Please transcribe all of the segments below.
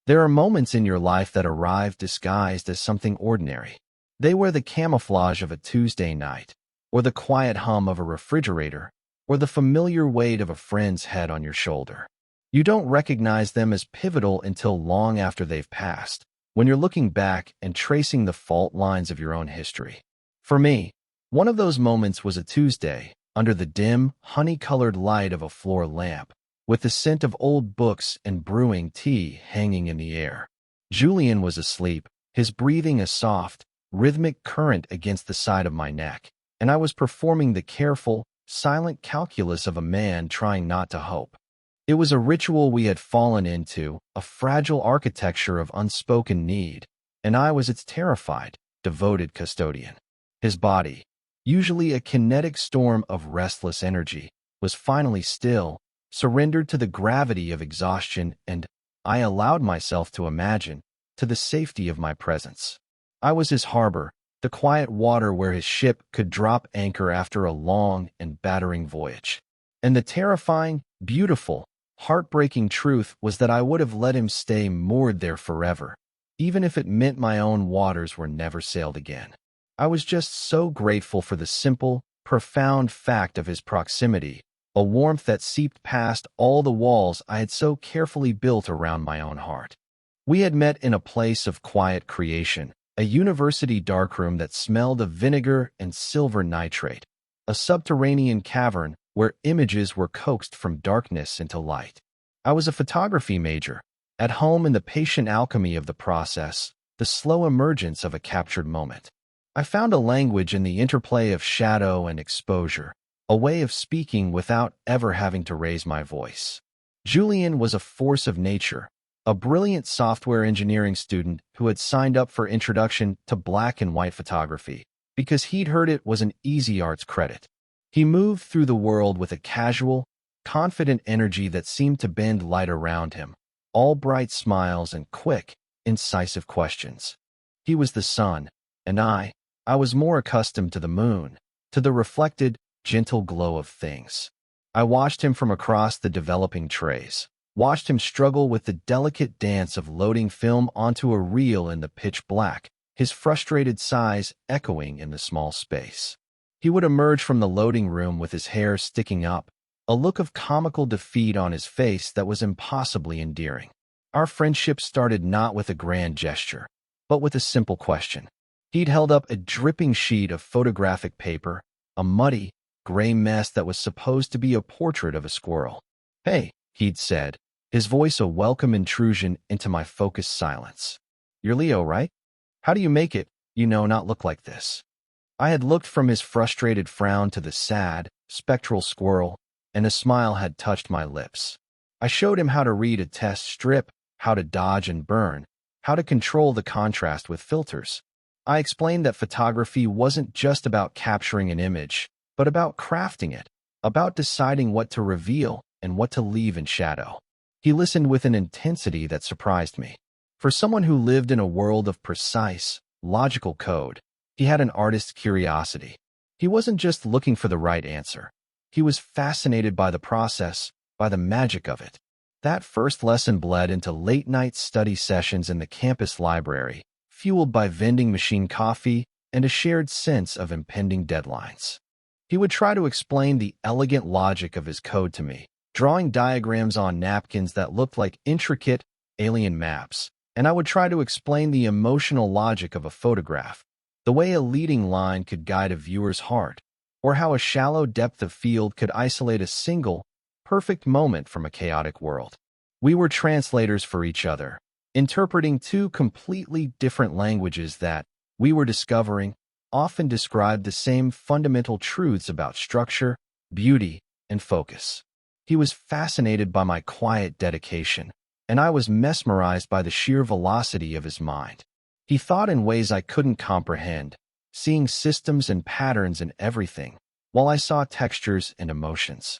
There are moments in your life that arrive disguised as something ordinary. They wear the camouflage of a Tuesday night, or the quiet hum of a refrigerator, or the familiar weight of a friend's head on your shoulder. You don't recognize them as pivotal until long after they've passed, when you're looking back and tracing the fault lines of your own history. For me, one of those moments was a Tuesday, under the dim, honey-colored light of a floor lamp, with the scent of old books and brewing tea hanging in the air. Julian was asleep, his breathing a soft, rhythmic current against the side of my neck, and I was performing the careful, silent calculus of a man trying not to hope. It was a ritual we had fallen into, a fragile architecture of unspoken need, and I was its terrified, devoted custodian. His body, usually a kinetic storm of restless energy, was finally still, surrendered to the gravity of exhaustion, and I allowed myself to imagine, to the safety of my presence. I was his harbor, the quiet water where his ship could drop anchor after a long and battering voyage. And the terrifying, beautiful, heartbreaking truth was that I would have let him stay moored there forever, even if it meant my own waters were never sailed again. I was just so grateful for the simple, profound fact of his proximity, a warmth that seeped past all the walls I had so carefully built around my own heart. We had met in a place of quiet creation, a university darkroom that smelled of vinegar and silver nitrate, a subterranean cavern where images were coaxed from darkness into light. I was a photography major, at home in the patient alchemy of the process, the slow emergence of a captured moment. I found a language in the interplay of shadow and exposure, a way of speaking without ever having to raise my voice. Julian was a force of nature, a brilliant software engineering student who had signed up for Introduction to Black and White Photography because he'd heard it was an easy arts credit. He moved through the world with a casual, confident energy that seemed to bend light around him, all bright smiles and quick, incisive questions. He was the sun, and I was more accustomed to the moon, to the reflected, gentle glow of things. I watched him from across the developing trays, watched him struggle with the delicate dance of loading film onto a reel in the pitch black, his frustrated sighs echoing in the small space. He would emerge from the loading room with his hair sticking up, a look of comical defeat on his face that was impossibly endearing. Our friendship started not with a grand gesture, but with a simple question. He'd held up a dripping sheet of photographic paper, a muddy, gray mess that was supposed to be a portrait of a squirrel. "Hey," he'd said, his voice a welcome intrusion into my focused silence. "You're Leo, right? How do you make it, not look like this?" I had looked from his frustrated frown to the sad, spectral squirrel, and a smile had touched my lips. I showed him how to read a test strip, how to dodge and burn, how to control the contrast with filters. I explained that photography wasn't just about capturing an image, but about crafting it, about deciding what to reveal and what to leave in shadow. He listened with an intensity that surprised me. For someone who lived in a world of precise, logical code, he had an artist's curiosity. He wasn't just looking for the right answer. He was fascinated by the process, by the magic of it. That first lesson bled into late-night study sessions in the campus library, fueled by vending machine coffee and a shared sense of impending deadlines. He would try to explain the elegant logic of his code to me, drawing diagrams on napkins that looked like intricate, alien maps, and I would try to explain the emotional logic of a photograph, the way a leading line could guide a viewer's heart, or how a shallow depth of field could isolate a single, perfect moment from a chaotic world. We were translators for each other, interpreting two completely different languages that, we were discovering, often described the same fundamental truths about structure, beauty, and focus. He was fascinated by my quiet dedication, and I was mesmerized by the sheer velocity of his mind. He thought in ways I couldn't comprehend, seeing systems and patterns in everything, while I saw textures and emotions.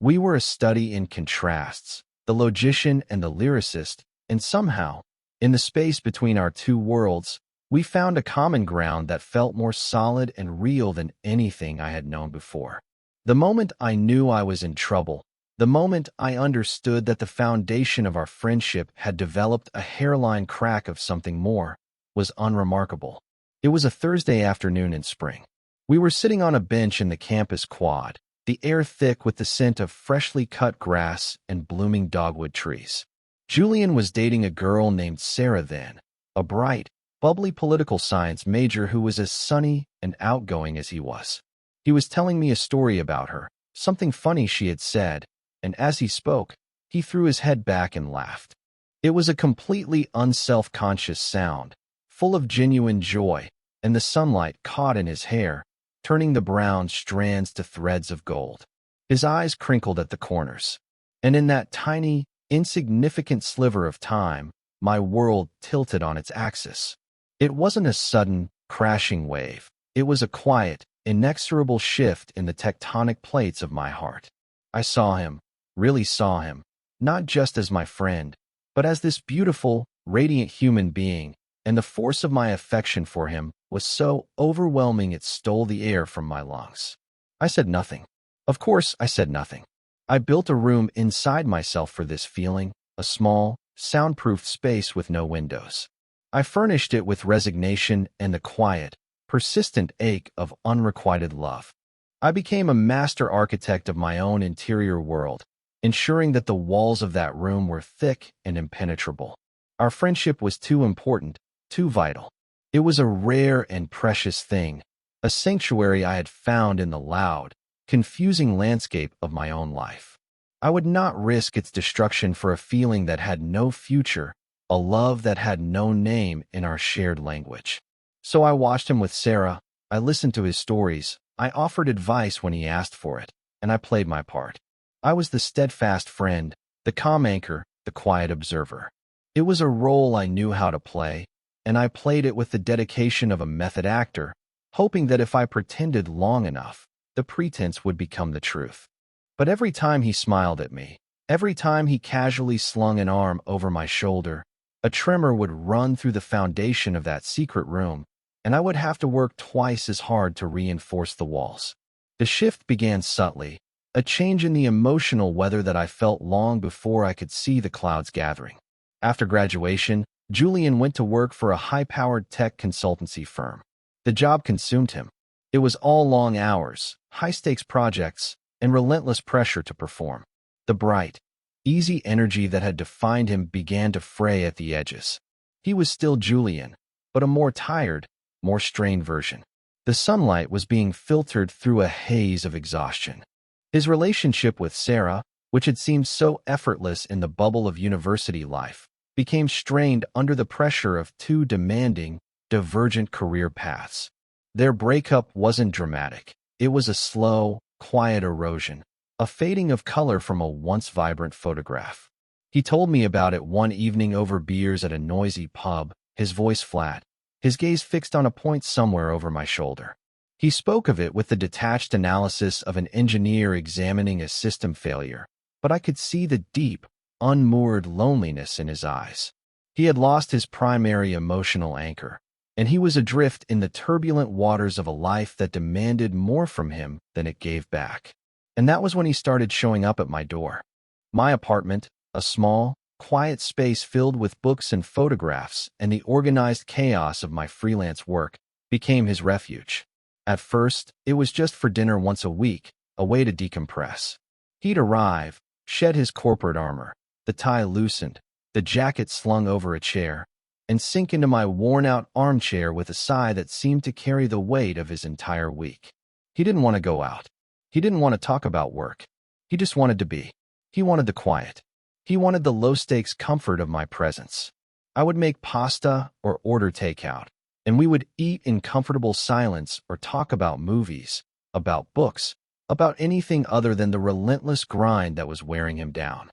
We were a study in contrasts, the logician and the lyricist, and somehow, in the space between our two worlds, we found a common ground that felt more solid and real than anything I had known before. The moment I knew I was in trouble The moment I understood that the foundation of our friendship had developed a hairline crack of something more was unremarkable. It was a Thursday afternoon in spring. We were sitting on a bench in the campus quad, the air thick with the scent of freshly cut grass and blooming dogwood trees. Julian was dating a girl named Sarah then, a bright, bubbly political science major who was as sunny and outgoing as he was. He was telling me a story about her, something funny she had said, and as he spoke, he threw his head back and laughed. It was a completely unself-conscious sound, full of genuine joy, and the sunlight caught in his hair, turning the brown strands to threads of gold. His eyes crinkled at the corners, and in that tiny, insignificant sliver of time, my world tilted on its axis. It wasn't a sudden, crashing wave. It was a quiet, inexorable shift in the tectonic plates of my heart. I saw him, really saw him, not just as my friend, but as this beautiful, radiant human being, and the force of my affection for him was so overwhelming it stole the air from my lungs. I said nothing. Of course, I said nothing. I built a room inside myself for this feeling, a small, soundproof space with no windows. I furnished it with resignation and the quiet, persistent ache of unrequited love. I became a master architect of my own interior world, ensuring that the walls of that room were thick and impenetrable. Our friendship was too important, too vital. It was a rare and precious thing, a sanctuary I had found in the loud, confusing landscape of my own life. I would not risk its destruction for a feeling that had no future, a love that had no name in our shared language. So I watched him with Sarah, I listened to his stories, I offered advice when he asked for it, and I played my part. I was the steadfast friend, the calm anchor, the quiet observer. It was a role I knew how to play, and I played it with the dedication of a method actor, hoping that if I pretended long enough, the pretense would become the truth. But every time he smiled at me, every time he casually slung an arm over my shoulder, a tremor would run through the foundation of that secret room, and I would have to work twice as hard to reinforce the walls. The shift began subtly, a change in the emotional weather that I felt long before I could see the clouds gathering. After graduation, Julian went to work for a high-powered tech consultancy firm. The job consumed him. It was all long hours, high-stakes projects, and relentless pressure to perform. The bright, easy energy that had defined him began to fray at the edges. He was still Julian, but a more tired, more strained version. The sunlight was being filtered through a haze of exhaustion. His relationship with Sarah, which had seemed so effortless in the bubble of university life, became strained under the pressure of two demanding, divergent career paths. Their breakup wasn't dramatic. It was a slow, quiet erosion, a fading of color from a once vibrant photograph. He told me about it one evening over beers at a noisy pub, his voice flat, his gaze fixed on a point somewhere over my shoulder. He spoke of it with the detached analysis of an engineer examining a system failure, but I could see the deep, unmoored loneliness in his eyes. He had lost his primary emotional anchor, and he was adrift in the turbulent waters of a life that demanded more from him than it gave back. And that was when he started showing up at my door. My apartment, a small, quiet space filled with books and photographs and the organized chaos of my freelance work, became his refuge. At first, it was just for dinner once a week, a way to decompress. He'd arrive, shed his corporate armor, the tie loosened, the jacket slung over a chair, and sink into my worn-out armchair with a sigh that seemed to carry the weight of his entire week. He didn't want to go out. He didn't want to talk about work. He just wanted to be. He wanted the quiet. He wanted the low-stakes comfort of my presence. I would make pasta or order takeout, and we would eat in comfortable silence or talk about movies, about books, about anything other than the relentless grind that was wearing him down.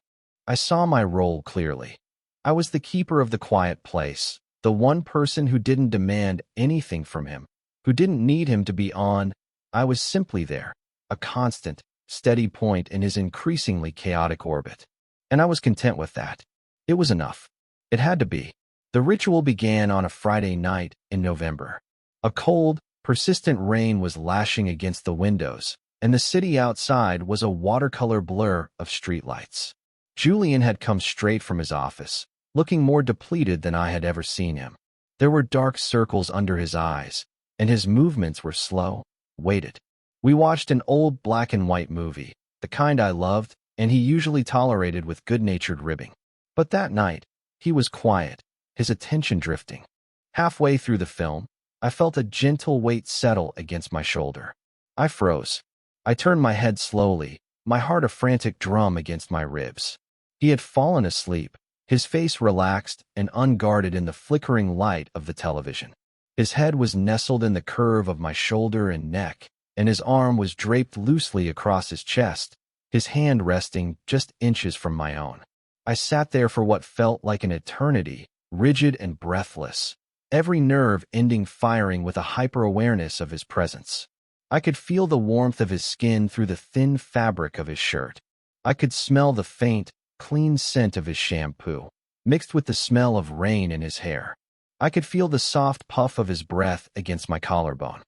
I saw my role clearly. I was the keeper of the quiet place, the one person who didn't demand anything from him, who didn't need him to be on. I was simply there, a constant, steady point in his increasingly chaotic orbit. And I was content with that. It was enough. It had to be. The ritual began on a Friday night in November. A cold, persistent rain was lashing against the windows, and the city outside was a watercolor blur of streetlights. Julian had come straight from his office, looking more depleted than I had ever seen him. There were dark circles under his eyes, and his movements were slow, weighted. We watched an old black and white movie, the kind I loved, and he usually tolerated with good-natured ribbing. But that night, he was quiet, his attention drifting. Halfway through the film, I felt a gentle weight settle against my shoulder. I froze. I turned my head slowly, my heart a frantic drum against my ribs. He had fallen asleep, his face relaxed and unguarded in the flickering light of the television. His head was nestled in the curve of my shoulder and neck, and his arm was draped loosely across his chest, his hand resting just inches from my own. I sat there for what felt like an eternity, rigid and breathless, every nerve ending firing with a hyper-awareness of his presence. I could feel the warmth of his skin through the thin fabric of his shirt. I could smell the faint, clean scent of his shampoo, mixed with the smell of rain in his hair. I could feel the soft puff of his breath against my collarbone.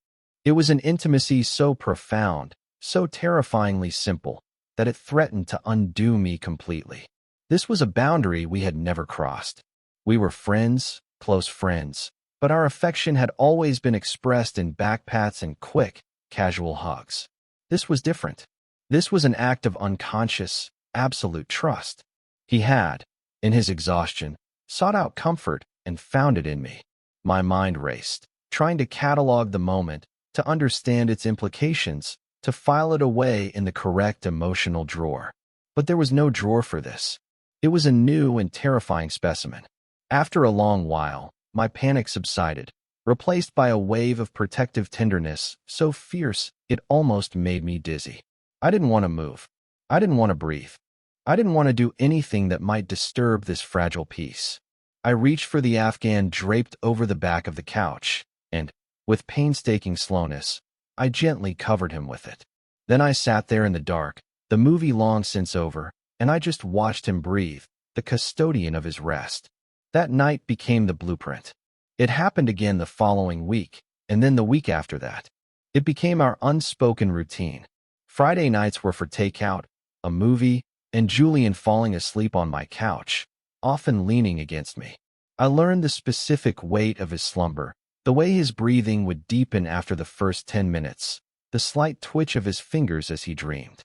It was an intimacy so profound, so terrifyingly simple, that it threatened to undo me completely. This was a boundary we had never crossed. We were friends, close friends, but our affection had always been expressed in backpats and quick, casual hugs. This was different. This was an act of unconscious, absolute trust. He had, in his exhaustion, sought out comfort and found it in me. My mind raced, trying to catalog the moment, to understand its implications, to file it away in the correct emotional drawer. But there was no drawer for this. It was a new and terrifying specimen. After a long while, my panic subsided, replaced by a wave of protective tenderness so fierce it almost made me dizzy. I didn't want to move. I didn't want to breathe. I didn't want to do anything that might disturb this fragile peace. I reached for the Afghan draped over the back of the couch, and, with painstaking slowness, I gently covered him with it. Then I sat there in the dark, the movie long since over, and I just watched him breathe, the custodian of his rest. That night became the blueprint. It happened again the following week, and then the week after that. It became our unspoken routine. Friday nights were for takeout, a movie, and Julian falling asleep on my couch, often leaning against me. I learned the specific weight of his slumber, the way his breathing would deepen after the first 10 minutes, the slight twitch of his fingers as he dreamed.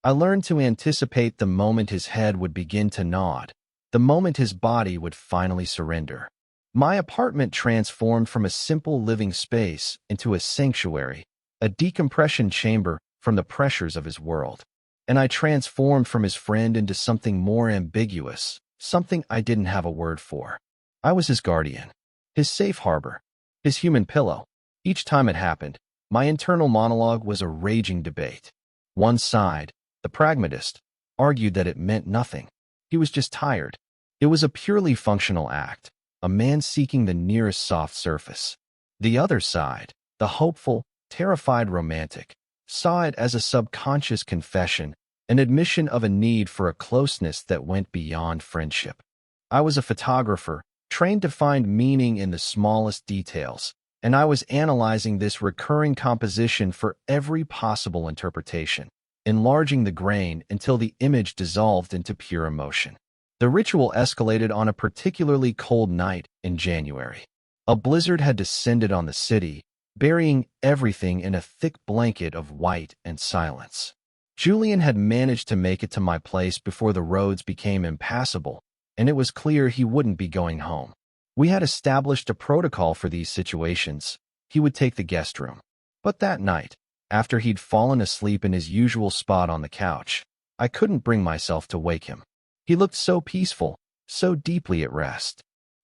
I learned to anticipate the moment his head would begin to nod, the moment his body would finally surrender. My apartment transformed from a simple living space into a sanctuary, a decompression chamber from the pressures of his world. And I transformed from his friend into something more ambiguous, something I didn't have a word for. I was his guardian, his safe harbor, his human pillow. Each time it happened, my internal monologue was a raging debate. One side, the pragmatist, argued that it meant nothing. He was just tired. It was a purely functional act, a man seeking the nearest soft surface. The other side, the hopeful, terrified romantic, saw it as a subconscious confession, an admission of a need for a closeness that went beyond friendship. I was a photographer, trained to find meaning in the smallest details, and I was analyzing this recurring composition for every possible interpretation, enlarging the grain until the image dissolved into pure emotion. The ritual escalated on a particularly cold night in January. A blizzard had descended on the city, burying everything in a thick blanket of white and silence. Julian had managed to make it to my place before the roads became impassable, and it was clear he wouldn't be going home. We had established a protocol for these situations. He would take the guest room. But that night, after he'd fallen asleep in his usual spot on the couch, I couldn't bring myself to wake him. He looked so peaceful, so deeply at rest.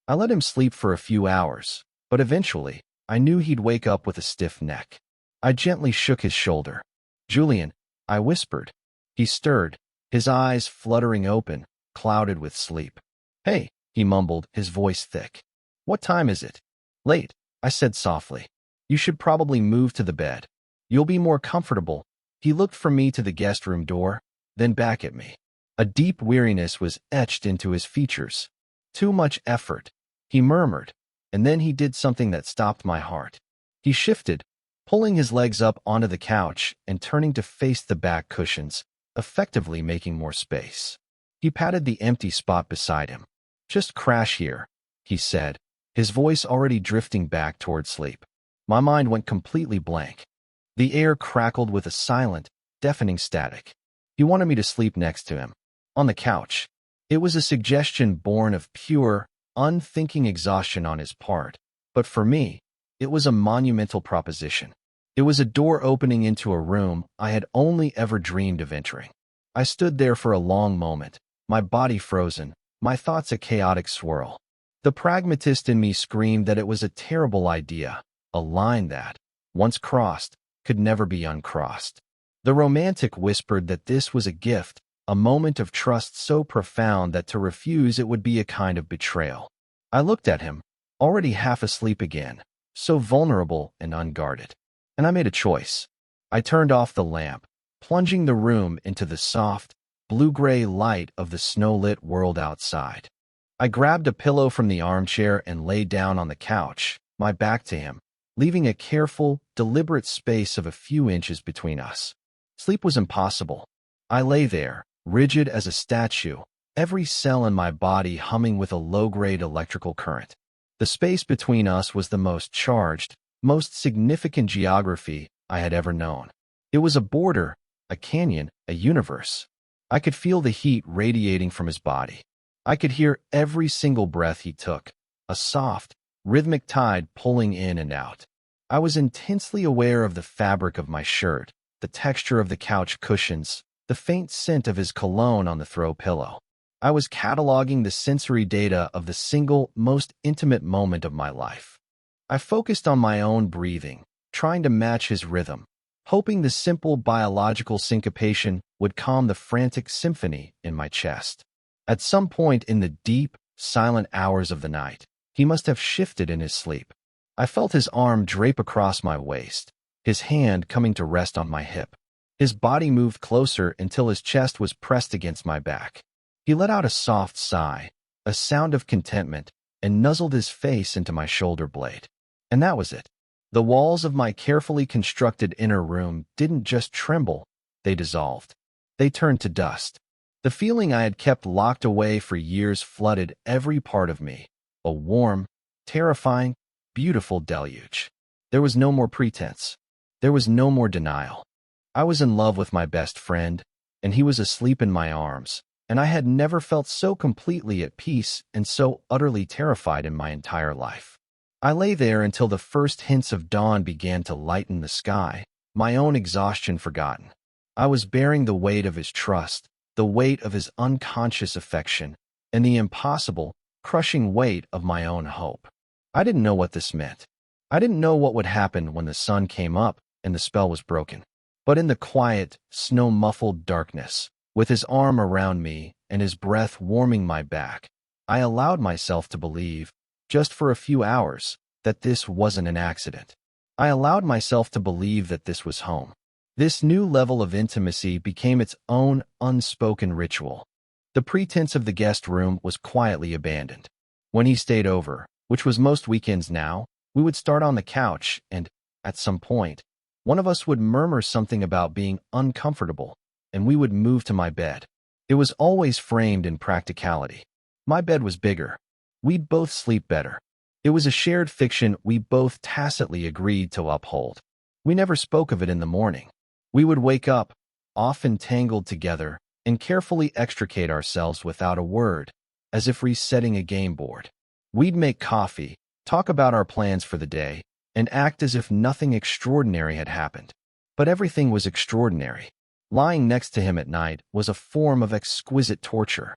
I let him sleep for a few hours, but eventually, I knew he'd wake up with a stiff neck. I gently shook his shoulder. "Julian," I whispered. He stirred, his eyes fluttering open, clouded with sleep. "Hey," he mumbled, his voice thick. "What time is it?" "Late," I said softly. "You should probably move to the bed. You'll be more comfortable." He looked from me to the guest room door, then back at me. A deep weariness was etched into his features. "Too much effort," he murmured, and then he did something that stopped my heart. He shifted, pulling his legs up onto the couch and turning to face the back cushions, effectively making more space. He patted the empty spot beside him. "Just crash here," he said, his voice already drifting back toward sleep. My mind went completely blank. The air crackled with a silent, deafening static. He wanted me to sleep next to him, on the couch. It was a suggestion born of pure, unthinking exhaustion on his part, but for me, it was a monumental proposition. It was a door opening into a room I had only ever dreamed of entering. I stood there for a long moment, my body frozen, my thoughts a chaotic swirl. The pragmatist in me screamed that it was a terrible idea, a line that, once crossed, could never be uncrossed. The romantic whispered that this was a gift, a moment of trust so profound that to refuse it would be a kind of betrayal. I looked at him, already half asleep again, so vulnerable and unguarded. And I made a choice. I turned off the lamp, plunging the room into the soft, blue-gray light of the snow-lit world outside. I grabbed a pillow from the armchair and lay down on the couch, my back to him, leaving a careful, deliberate space of a few inches between us. Sleep was impossible. I lay there, rigid as a statue, every cell in my body humming with a low-grade electrical current. The space between us was the most charged, most significant geography I had ever known. It was a border, a canyon, a universe. I could feel the heat radiating from his body. I could hear every single breath he took, a soft, rhythmic tide pulling in and out. I was intensely aware of the fabric of my shirt, the texture of the couch cushions, the faint scent of his cologne on the throw pillow. I was cataloging the sensory data of the single, most intimate moment of my life. I focused on my own breathing, trying to match his rhythm, hoping the simple biological syncopation would calm the frantic symphony in my chest. At some point in the deep, silent hours of the night, he must have shifted in his sleep. I felt his arm drape across my waist, his hand coming to rest on my hip. His body moved closer until his chest was pressed against my back. He let out a soft sigh, a sound of contentment, and nuzzled his face into my shoulder blade. And that was it. The walls of my carefully constructed inner room didn't just tremble, they dissolved. They turned to dust. The feeling I had kept locked away for years flooded every part of me, a warm, terrifying, beautiful deluge. There was no more pretense. There was no more denial. I was in love with my best friend, and he was asleep in my arms, and I had never felt so completely at peace and so utterly terrified in my entire life. I lay there until the first hints of dawn began to lighten the sky, my own exhaustion forgotten. I was bearing the weight of his trust, the weight of his unconscious affection, and the impossible, crushing weight of my own hope. I didn't know what this meant. I didn't know what would happen when the sun came up and the spell was broken. But in the quiet, snow-muffled darkness, with his arm around me and his breath warming my back, I allowed myself to believe, just for a few hours, that this wasn't an accident. I allowed myself to believe that this was home. This new level of intimacy became its own unspoken ritual. The pretense of the guest room was quietly abandoned. When he stayed over, which was most weekends now, we would start on the couch and, at some point, one of us would murmur something about being uncomfortable, and we would move to my bed. It was always framed in practicality. My bed was bigger. We'd both sleep better. It was a shared fiction we both tacitly agreed to uphold. We never spoke of it in the morning. We would wake up, often tangled together, and carefully extricate ourselves without a word, as if resetting a game board. We'd make coffee, talk about our plans for the day, and act as if nothing extraordinary had happened. But everything was extraordinary. Lying next to him at night was a form of exquisite torture.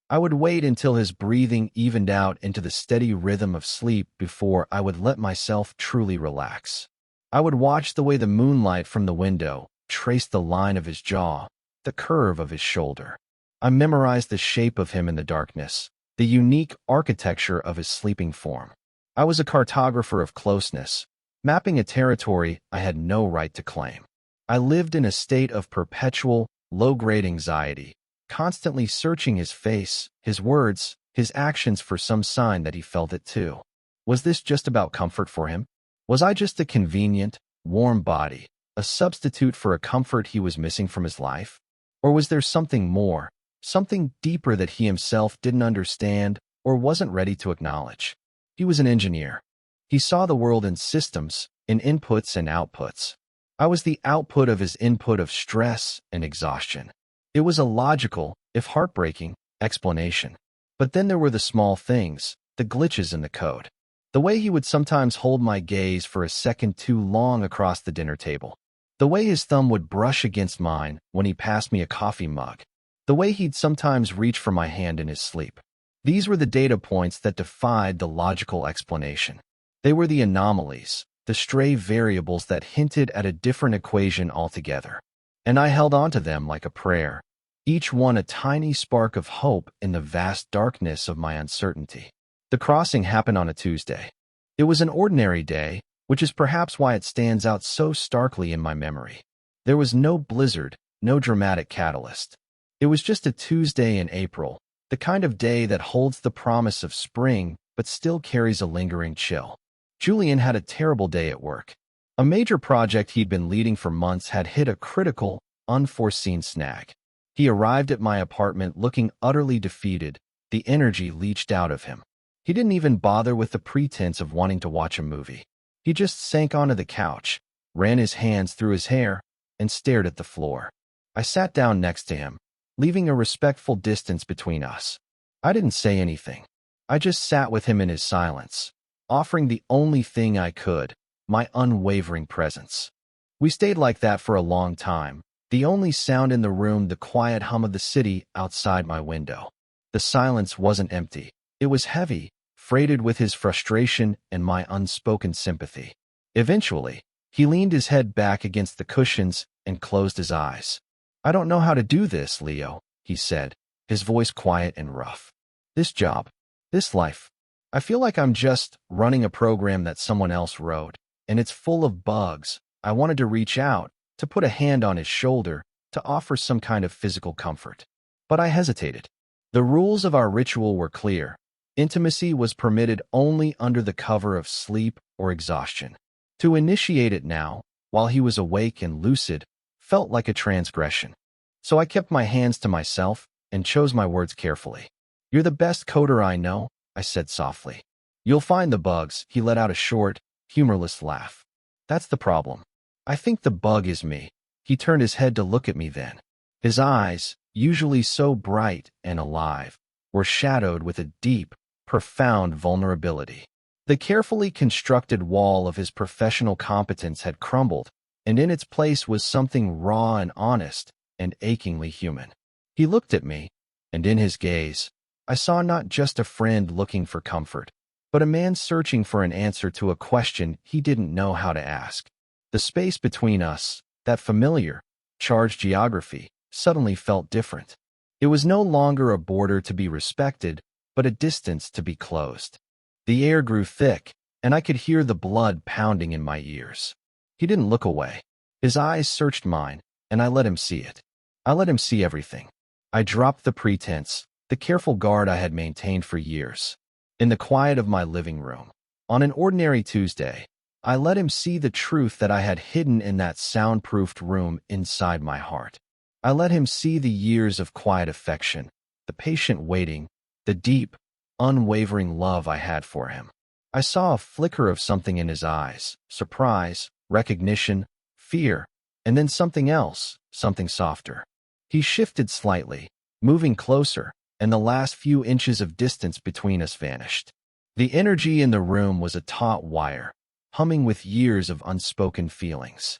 I would wait until his breathing evened out into the steady rhythm of sleep before I would let myself truly relax. I would watch the way the moonlight from the window traced the line of his jaw, the curve of his shoulder. I memorized the shape of him in the darkness, the unique architecture of his sleeping form. I was a cartographer of closeness, mapping a territory I had no right to claim. I lived in a state of perpetual, low-grade anxiety, constantly searching his face, his words, his actions for some sign that he felt it too. Was this just about comfort for him? Was I just a convenient, warm body, a substitute for a comfort he was missing from his life? Or was there something more, something deeper that he himself didn't understand or wasn't ready to acknowledge? He was an engineer. He saw the world in systems, in inputs and outputs. I was the output of his input of stress and exhaustion. It was a logical, if heartbreaking, explanation. But then there were the small things, the glitches in the code. The way he would sometimes hold my gaze for a second too long across the dinner table. The way his thumb would brush against mine when he passed me a coffee mug. The way he'd sometimes reach for my hand in his sleep. These were the data points that defied the logical explanation. They were the anomalies, the stray variables that hinted at a different equation altogether. And I held on to them like a prayer, each one a tiny spark of hope in the vast darkness of my uncertainty. The crossing happened on a Tuesday. It was an ordinary day, which is perhaps why it stands out so starkly in my memory. There was no blizzard, no dramatic catalyst. It was just a Tuesday in April, the kind of day that holds the promise of spring but still carries a lingering chill. Julian had a terrible day at work. A major project he'd been leading for months had hit a critical, unforeseen snag. He arrived at my apartment looking utterly defeated, the energy leached out of him. He didn't even bother with the pretense of wanting to watch a movie. He just sank onto the couch, ran his hands through his hair, and stared at the floor. I sat down next to him, leaving a respectful distance between us. I didn't say anything. I just sat with him in his silence, offering the only thing I could, my unwavering presence. We stayed like that for a long time, the only sound in the room the quiet hum of the city outside my window. The silence wasn't empty. It was heavy, freighted with his frustration and my unspoken sympathy. Eventually, he leaned his head back against the cushions and closed his eyes. "I don't know how to do this, Leo," he said, his voice quiet and rough. "This job, this life, I feel like I'm just running a program that someone else wrote, and it's full of bugs." I wanted to reach out, to put a hand on his shoulder, to offer some kind of physical comfort. But I hesitated. The rules of our ritual were clear. Intimacy was permitted only under the cover of sleep or exhaustion. To initiate it now, while he was awake and lucid, felt like a transgression. So I kept my hands to myself and chose my words carefully. "You're the best coder I know," I said softly. "You'll find the bugs." He let out a short, humorless laugh. "That's the problem. I think the bug is me." He turned his head to look at me then. His eyes, usually so bright and alive, were shadowed with a deep, profound vulnerability. The carefully constructed wall of his professional competence had crumbled, and in its place was something raw and honest and achingly human. He looked at me, and in his gaze, I saw not just a friend looking for comfort, but a man searching for an answer to a question he didn't know how to ask. The space between us, that familiar, charged geography, suddenly felt different. It was no longer a border to be respected, but a distance to be closed. The air grew thick, and I could hear the blood pounding in my ears. He didn't look away. His eyes searched mine, and I let him see it. I let him see everything. I dropped the pretense, the careful guard I had maintained for years. In the quiet of my living room, on an ordinary Tuesday, I let him see the truth that I had hidden in that soundproofed room inside my heart. I let him see the years of quiet affection, the patient waiting, the deep, unwavering love I had for him. I saw a flicker of something in his eyes, surprise, recognition, fear, and then something else, something softer. He shifted slightly, moving closer, and the last few inches of distance between us vanished. The energy in the room was a taut wire, humming with years of unspoken feelings.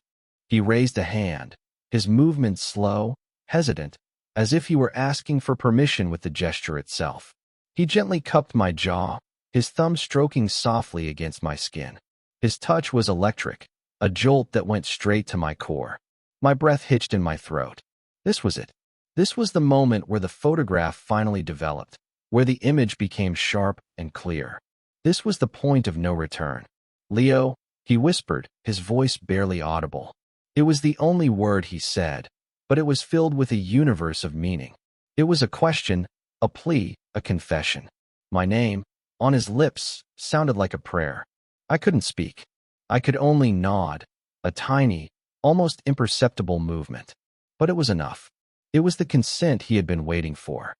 He raised a hand, his movement slow, hesitant, as if he were asking for permission with the gesture itself. He gently cupped my jaw, his thumb stroking softly against my skin. His touch was electric, a jolt that went straight to my core. My breath hitched in my throat. This was it. This was the moment where the photograph finally developed, where the image became sharp and clear. This was the point of no return. "Leo," he whispered, his voice barely audible. It was the only word he said, but it was filled with a universe of meaning. It was a question, a plea, a confession. My name, on his lips, sounded like a prayer. I couldn't speak. I could only nod, a tiny, almost imperceptible movement. But it was enough. It was the consent he had been waiting for.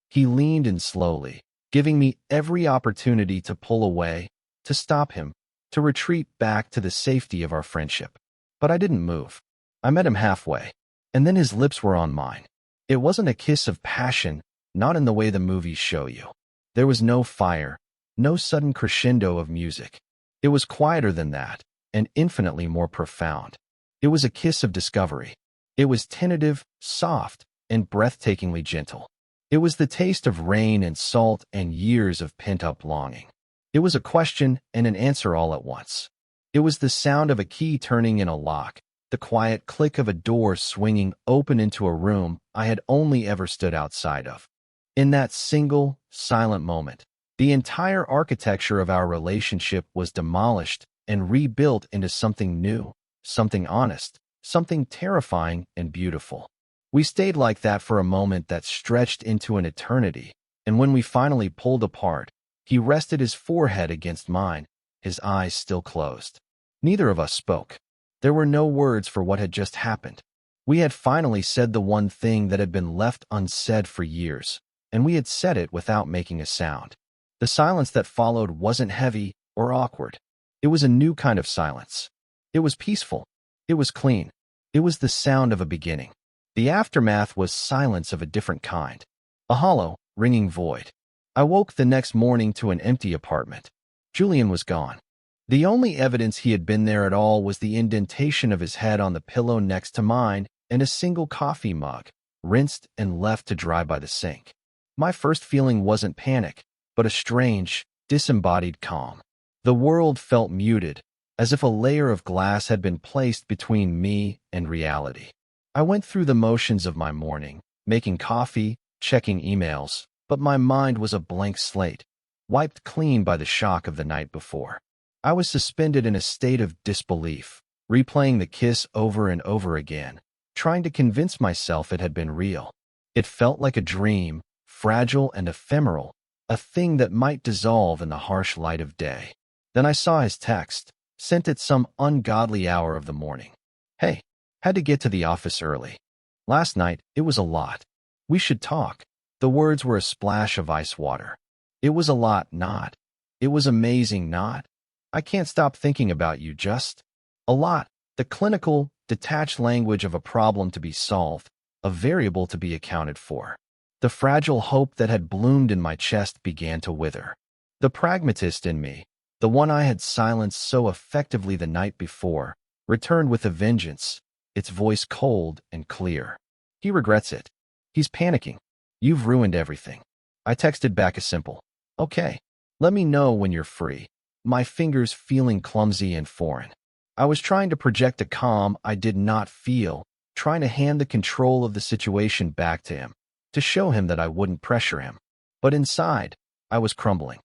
He leaned in slowly, giving me every opportunity to pull away, to stop him, to retreat back to the safety of our friendship. But I didn't move. I met him halfway, and then his lips were on mine. It wasn't a kiss of passion, not in the way the movies show you. There was no fire, no sudden crescendo of music. It was quieter than that, and infinitely more profound. It was a kiss of discovery. It was tentative, soft, and breathtakingly gentle. It was the taste of rain and salt and years of pent-up longing. It was a question and an answer all at once. It was the sound of a key turning in a lock, the quiet click of a door swinging open into a room I had only ever stood outside of. In that single, silent moment, the entire architecture of our relationship was demolished and rebuilt into something new, something honest, something terrifying and beautiful. We stayed like that for a moment that stretched into an eternity, and when we finally pulled apart, he rested his forehead against mine, his eyes still closed. Neither of us spoke. There were no words for what had just happened. We had finally said the one thing that had been left unsaid for years, and we had said it without making a sound. The silence that followed wasn't heavy or awkward. It was a new kind of silence. It was peaceful. It was clean. It was the sound of a beginning. The aftermath was silence of a different kind. A hollow, ringing void. I woke the next morning to an empty apartment. Julian was gone. The only evidence he had been there at all was the indentation of his head on the pillow next to mine and a single coffee mug, rinsed and left to dry by the sink. My first feeling wasn't panic, but a strange, disembodied calm. The world felt muted, as if a layer of glass had been placed between me and reality. I went through the motions of my morning, making coffee, checking emails, but my mind was a blank slate, wiped clean by the shock of the night before. I was suspended in a state of disbelief, replaying the kiss over and over again, trying to convince myself it had been real. It felt like a dream, fragile and ephemeral, a thing that might dissolve in the harsh light of day. Then I saw his text, sent at some ungodly hour of the morning. Hey, had to get to the office early. Last night, it was a lot. We should talk. The words were a splash of ice water. It was a lot, not. It was amazing, not. I can't stop thinking about you, just. A lot. The clinical, detached language of a problem to be solved, a variable to be accounted for. The fragile hope that had bloomed in my chest began to wither. The pragmatist in me, the one I had silenced so effectively the night before, returned with a vengeance, its voice cold and clear. He regrets it. He's panicking. You've ruined everything. I texted back a simple, okay, let me know when you're free, my fingers feeling clumsy and foreign. I was trying to project a calm I did not feel, trying to hand the control of the situation back to him, to show him that I wouldn't pressure him. But inside, I was crumbling.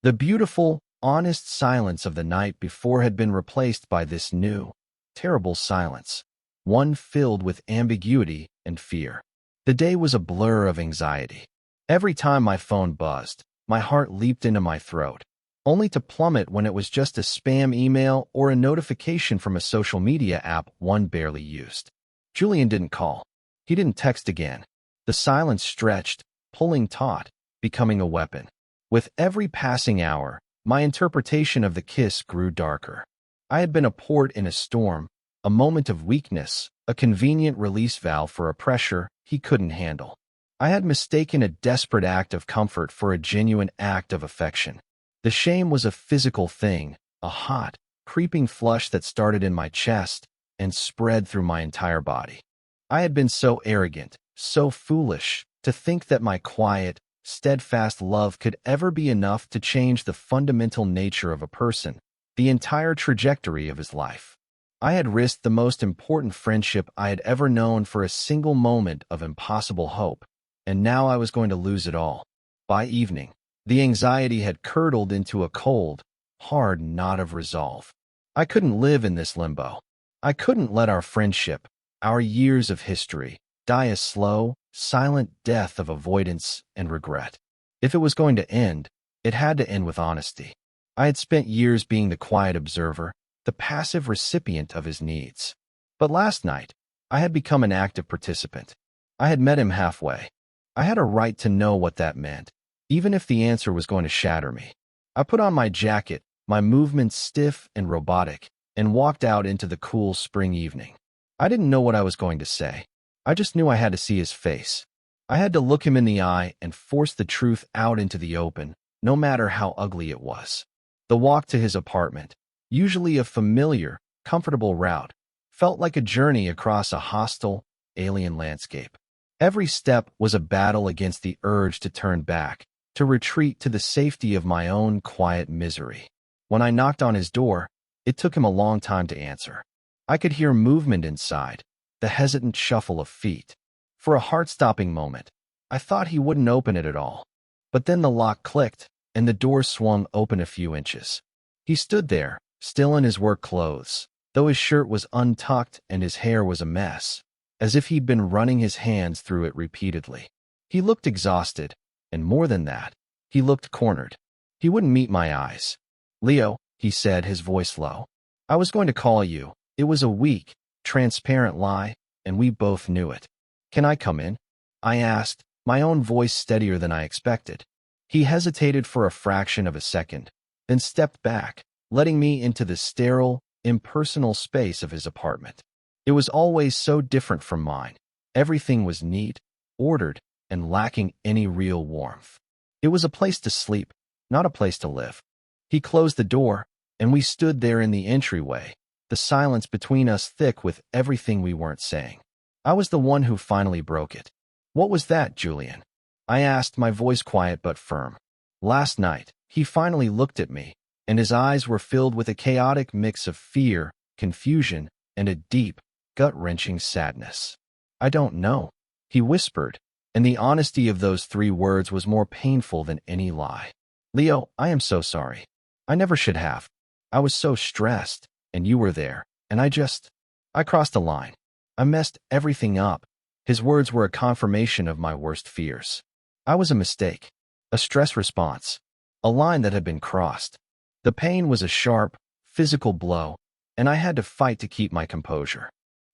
The beautiful, honest silence of the night before had been replaced by this new, terrible silence, one filled with ambiguity and fear. The day was a blur of anxiety. Every time my phone buzzed, my heart leaped into my throat, only to plummet when it was just a spam email or a notification from a social media app one barely used. Julian didn't call. He didn't text again. The silence stretched, pulling taut, becoming a weapon. With every passing hour, my interpretation of the kiss grew darker. I had been a port in a storm, a moment of weakness, a convenient release valve for a pressure he couldn't handle. I had mistaken a desperate act of comfort for a genuine act of affection. The shame was a physical thing, a hot, creeping flush that started in my chest and spread through my entire body. I had been so arrogant, so foolish, to think that my quiet, steadfast love could ever be enough to change the fundamental nature of a person, the entire trajectory of his life. I had risked the most important friendship I had ever known for a single moment of impossible hope, and now I was going to lose it all. By evening, the anxiety had curdled into a cold, hard knot of resolve. I couldn't live in this limbo. I couldn't let our friendship, our years of history, die a slow, silent death of avoidance and regret. If it was going to end, it had to end with honesty. I had spent years being the quiet observer, the passive recipient of his needs. But last night, I had become an active participant. I had met him halfway. I had a right to know what that meant, even if the answer was going to shatter me. I put on my jacket, my movements stiff and robotic, and walked out into the cool spring evening. I didn't know what I was going to say. I just knew I had to see his face. I had to look him in the eye and force the truth out into the open, no matter how ugly it was. The walk to his apartment, usually a familiar, comfortable route, felt like a journey across a hostile, alien landscape. Every step was a battle against the urge to turn back, to retreat to the safety of my own quiet misery. When I knocked on his door, it took him a long time to answer. I could hear movement inside, the hesitant shuffle of feet. For a heart-stopping moment, I thought he wouldn't open it at all. But then the lock clicked, and the door swung open a few inches. He stood there, still in his work clothes, though his shirt was untucked and his hair was a mess, as if he'd been running his hands through it repeatedly. He looked exhausted, and more than that, he looked cornered. He wouldn't meet my eyes. "Leo," he said, his voice low. "I was going to call you. It was a weak, transparent lie, and we both knew it. Can I come in?" I asked, my own voice steadier than I expected. He hesitated for a fraction of a second, then stepped back, letting me into the sterile, impersonal space of his apartment. It was always so different from mine. Everything was neat, ordered, and lacking any real warmth. It was a place to sleep, not a place to live. He closed the door, and we stood there in the entryway, the silence between us thick with everything we weren't saying. I was the one who finally broke it. "What was that, Julian?" I asked, my voice quiet but firm. Last night, he finally looked at me, and his eyes were filled with a chaotic mix of fear, confusion, and a deep, gut-wrenching sadness. "I don't know," he whispered, and the honesty of those 3 words was more painful than any lie. "Leo, I am so sorry. I never should have. I was so stressed, and you were there, and I crossed a line. I messed everything up." His words were a confirmation of my worst fears. I was a mistake, a stress response, a line that had been crossed. The pain was a sharp, physical blow, and I had to fight to keep my composure.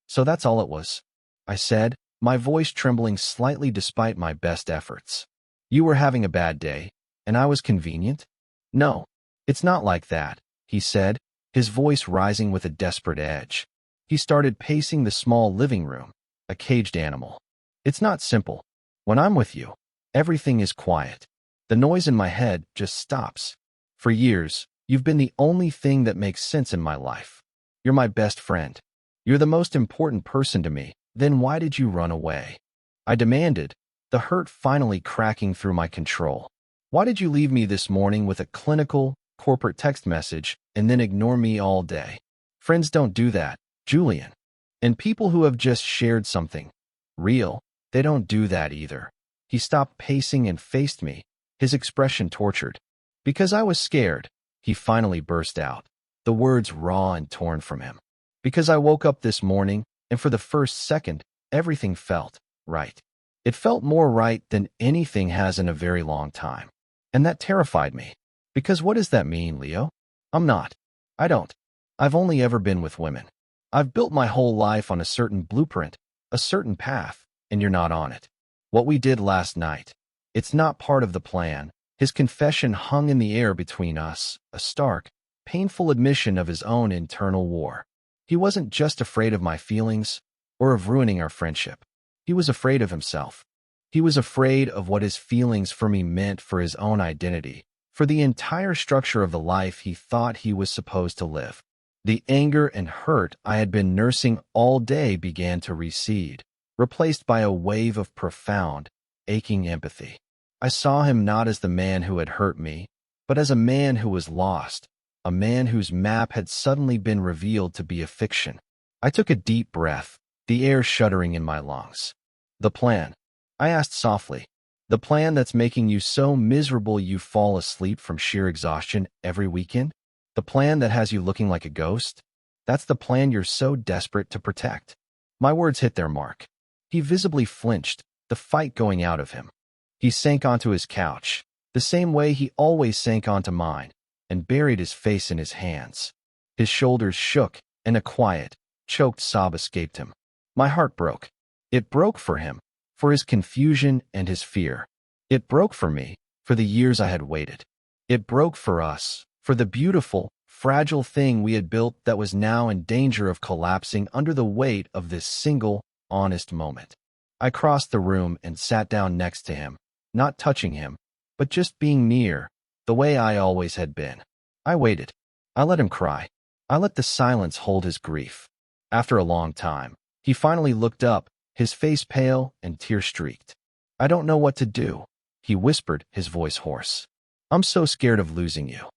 "So that's all it was," I said, my voice trembling slightly despite my best efforts. "You were having a bad day, and I was convenient?" "No, it's not like that," he said, his voice rising with a desperate edge. He started pacing the small living room, a caged animal. "It's not simple. When I'm with you, everything is quiet. The noise in my head just stops. For years, you've been the only thing that makes sense in my life. You're my best friend. You're the most important person to me. Then why did you run away?" I demanded, the hurt finally cracking through my control. "Why did you leave me this morning with a clinical, corporate text message and then ignore me all day? Friends don't do that, Julian. And people who have just shared something real, they don't do that either." He stopped pacing and faced me, his expression tortured. "Because I was scared," he finally burst out, the words raw and torn from him. "Because I woke up this morning, and for the first second, everything felt right. It felt more right than anything has in a very long time. And that terrified me. Because what does that mean, Leo? I don't. I've only ever been with women. I've built my whole life on a certain blueprint, a certain path, and you're not on it. What we did last night, it's not part of the plan." His confession hung in the air between us, a stark, painful admission of his own internal war. He wasn't just afraid of my feelings or of ruining our friendship. He was afraid of himself. He was afraid of what his feelings for me meant for his own identity, for the entire structure of the life he thought he was supposed to live. The anger and hurt I had been nursing all day began to recede, replaced by a wave of profound, aching empathy. I saw him not as the man who had hurt me, but as a man who was lost, a man whose map had suddenly been revealed to be a fiction. I took a deep breath, the air shuddering in my lungs. "The plan?" I asked softly. "The plan that's making you so miserable you fall asleep from sheer exhaustion every weekend? The plan that has you looking like a ghost? That's the plan you're so desperate to protect." My words hit their mark. He visibly flinched, the fight going out of him. He sank onto his couch, the same way he always sank onto mine, and buried his face in his hands. His shoulders shook, and a quiet, choked sob escaped him. My heart broke. It broke for him, for his confusion and his fear. It broke for me, for the years I had waited. It broke for us, for the beautiful, fragile thing we had built that was now in danger of collapsing under the weight of this single, honest moment. I crossed the room and sat down next to him, not touching him, but just being near, the way I always had been. I waited. I let him cry. I let the silence hold his grief. After a long time, he finally looked up, his face pale and tear-streaked. "I don't know what to do," he whispered, his voice hoarse. "I'm so scared of losing you.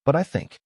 But I think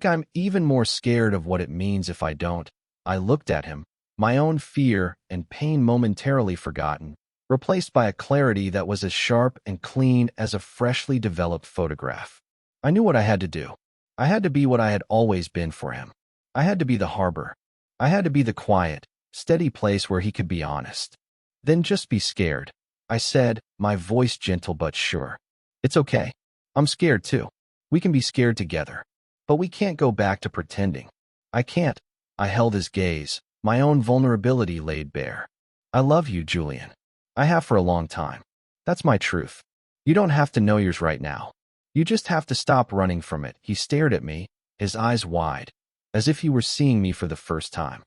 I'm even more scared of what it means if I don't." I looked at him, my own fear and pain momentarily forgotten, replaced by a clarity that was as sharp and clean as a freshly developed photograph. I knew what I had to do. I had to be what I had always been for him. I had to be the harbor. I had to be the quiet, steady place where he could be honest. "Then just be scared," I said, my voice gentle but sure. "It's okay. I'm scared too. We can be scared together. But we can't go back to pretending." "I can't." I held his gaze, my own vulnerability laid bare. "I love you, Julian. I have for a long time. That's my truth. You don't have to know yours right now. You just have to stop running from it." He stared at me, his eyes wide, as if he were seeing me for the first time.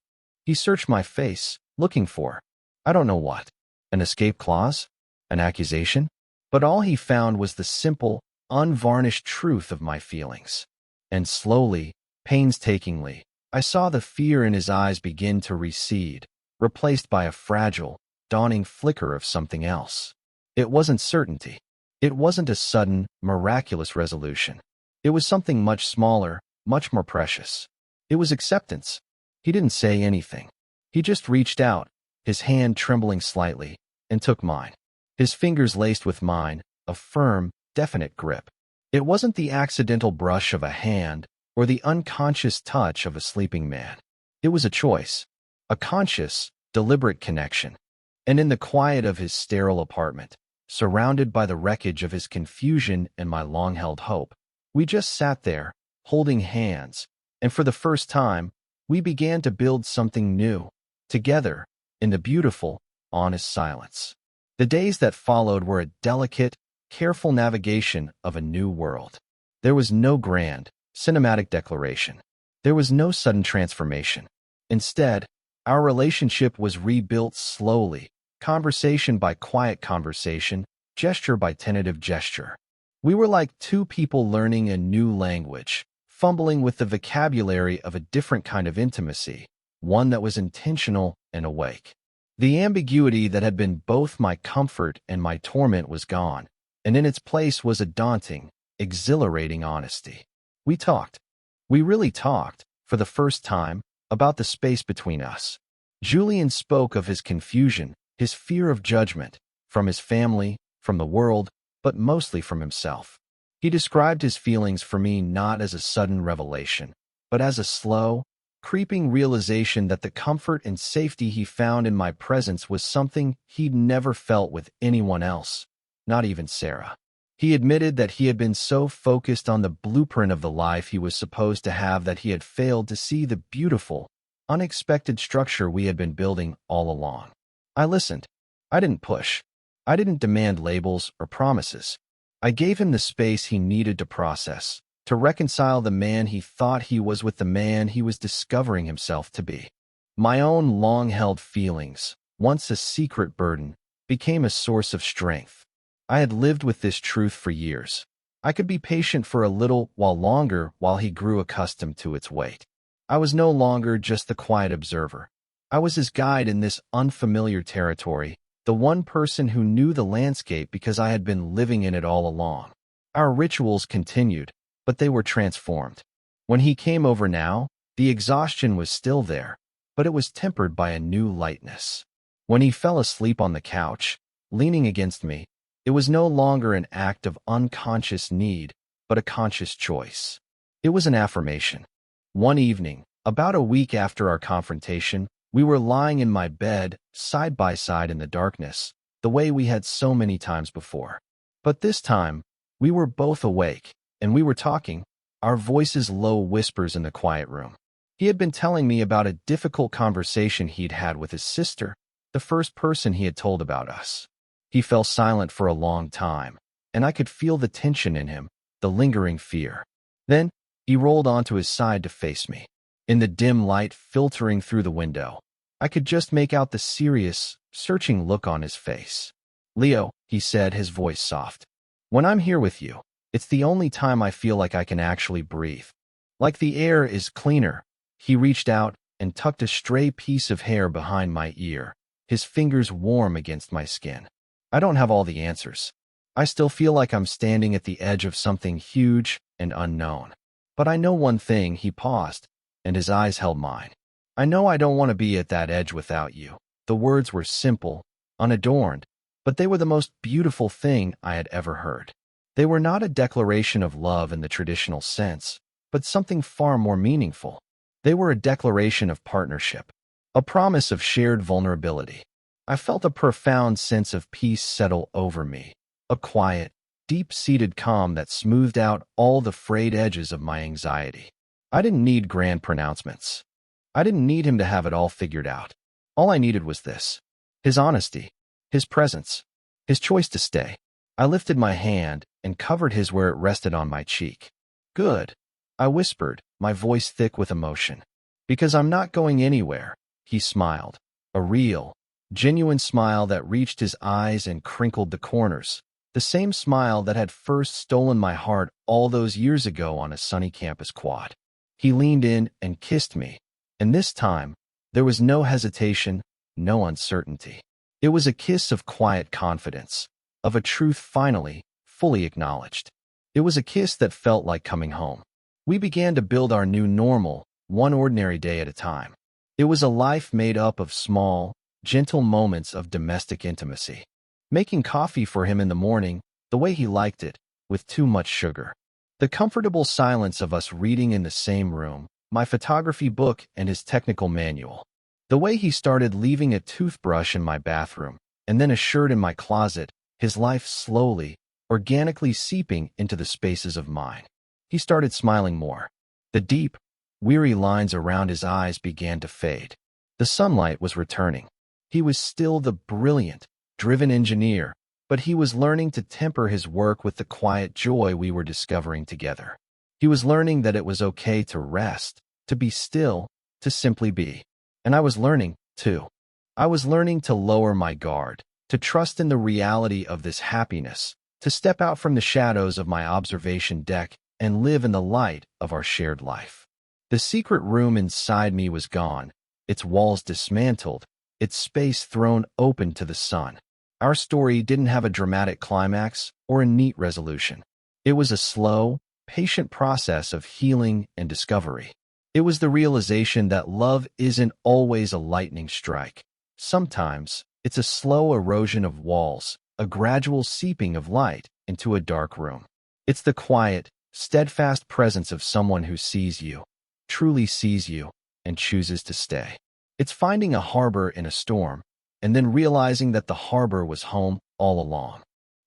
He searched my face, looking for, I don't know what, an escape clause? An accusation? But all he found was the simple, unvarnished truth of my feelings. And slowly, painstakingly, I saw the fear in his eyes begin to recede, replaced by a fragile, dawning flicker of something else. It wasn't certainty. It wasn't a sudden, miraculous resolution. It was something much smaller, much more precious. It was acceptance. He didn't say anything. He just reached out, his hand trembling slightly, and took mine. His fingers laced with mine, a firm, definite grip. It wasn't the accidental brush of a hand or the unconscious touch of a sleeping man. It was a choice, a conscious, deliberate connection. And in the quiet of his sterile apartment, surrounded by the wreckage of his confusion and my long-held hope, we just sat there, holding hands, and for the first time, we began to build something new, together, in the beautiful, honest silence. The days that followed were a delicate, careful navigation of a new world. There was no grand, cinematic declaration. There was no sudden transformation. Instead, our relationship was rebuilt slowly, conversation by quiet conversation, gesture by tentative gesture. We were like two people learning a new language, fumbling with the vocabulary of a different kind of intimacy, one that was intentional and awake. The ambiguity that had been both my comfort and my torment was gone, and in its place was a daunting, exhilarating honesty. We talked. We really talked, for the first time, about the space between us. Julian spoke of his confusion, his fear of judgment, from his family, from the world, but mostly from himself. He described his feelings for me not as a sudden revelation, but as a slow, creeping realization that the comfort and safety he found in my presence was something he'd never felt with anyone else, not even Sarah. He admitted that he had been so focused on the blueprint of the life he was supposed to have that he had failed to see the beautiful, unexpected structure we had been building all along. I listened. I didn't push. I didn't demand labels or promises. I gave him the space he needed to process, to reconcile the man he thought he was with the man he was discovering himself to be. My own long-held feelings, once a secret burden, became a source of strength. I had lived with this truth for years. I could be patient for a little while longer while he grew accustomed to its weight. I was no longer just the quiet observer. I was his guide in this unfamiliar territory, the one person who knew the landscape because I had been living in it all along. Our rituals continued, but they were transformed. When he came over now, the exhaustion was still there, but it was tempered by a new lightness. When he fell asleep on the couch, leaning against me, it was no longer an act of unconscious need, but a conscious choice. It was an affirmation. One evening, about a week after our confrontation, we were lying in my bed, side by side in the darkness, the way we had so many times before. But this time, we were both awake, and we were talking, our voices low whispers in the quiet room. He had been telling me about a difficult conversation he'd had with his sister, the first person he had told about us. He fell silent for a long time, and I could feel the tension in him, the lingering fear. Then, he rolled onto his side to face me. In the dim light filtering through the window, I could just make out the serious, searching look on his face. "Leo," he said, his voice soft. "When I'm here with you, it's the only time I feel like I can actually breathe. Like the air is cleaner." He reached out and tucked a stray piece of hair behind my ear, his fingers warm against my skin. "I don't have all the answers. I still feel like I'm standing at the edge of something huge and unknown. But I know one thing." He paused, and his eyes held mine. "I know I don't want to be at that edge without you." The words were simple, unadorned, but they were the most beautiful thing I had ever heard. They were not a declaration of love in the traditional sense, but something far more meaningful. They were a declaration of partnership, a promise of shared vulnerability. I felt a profound sense of peace settle over me, a quiet, deep-seated calm that smoothed out all the frayed edges of my anxiety. I didn't need grand pronouncements. I didn't need him to have it all figured out. All I needed was this: his honesty, his presence, his choice to stay. I lifted my hand and covered his where it rested on my cheek. "Good," I whispered, my voice thick with emotion. "Because I'm not going anywhere." He smiled, a real, genuine smile that reached his eyes and crinkled the corners, the same smile that had first stolen my heart all those years ago on a sunny campus quad. He leaned in and kissed me, and this time, there was no hesitation, no uncertainty. It was a kiss of quiet confidence, of a truth finally, fully acknowledged. It was a kiss that felt like coming home. We began to build our new normal, one ordinary day at a time. It was a life made up of small, gentle moments of domestic intimacy. Making coffee for him in the morning, the way he liked it, with too much sugar. The comfortable silence of us reading in the same room, my photography book and his technical manual. The way he started leaving a toothbrush in my bathroom, and then a shirt in my closet, his life slowly, organically seeping into the spaces of mine. He started smiling more. The deep, weary lines around his eyes began to fade. The sunlight was returning. He was still the brilliant, driven engineer, but he was learning to temper his work with the quiet joy we were discovering together. He was learning that it was okay to rest, to be still, to simply be. And I was learning, too. I was learning to lower my guard, to trust in the reality of this happiness, to step out from the shadows of my observation deck and live in the light of our shared life. The secret room inside me was gone, its walls dismantled, its space thrown open to the sun. Our story didn't have a dramatic climax or a neat resolution. It was a slow, patient process of healing and discovery. It was the realization that love isn't always a lightning strike. Sometimes, it's a slow erosion of walls, a gradual seeping of light into a dark room. It's the quiet, steadfast presence of someone who sees you, truly sees you, and chooses to stay. It's finding a harbor in a storm, and then realizing that the harbor was home all along.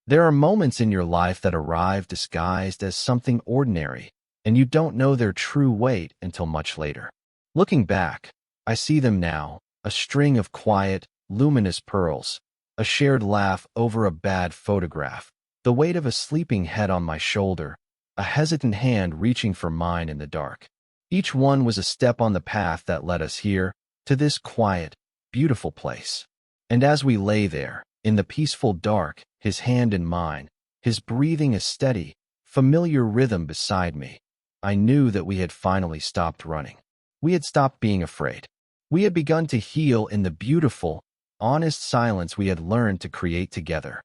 There are moments in your life that arrive disguised as something ordinary, and you don't know their true weight until much later. Looking back, I see them now, a string of quiet, luminous pearls, a shared laugh over a bad photograph, the weight of a sleeping head on my shoulder, a hesitant hand reaching for mine in the dark. Each one was a step on the path that led us here, to this quiet, beautiful place. And as we lay there, in the peaceful dark, his hand in mine, his breathing a steady, familiar rhythm beside me, I knew that we had finally stopped running. We had stopped being afraid. We had begun to heal in the beautiful, honest silence we had learned to create together.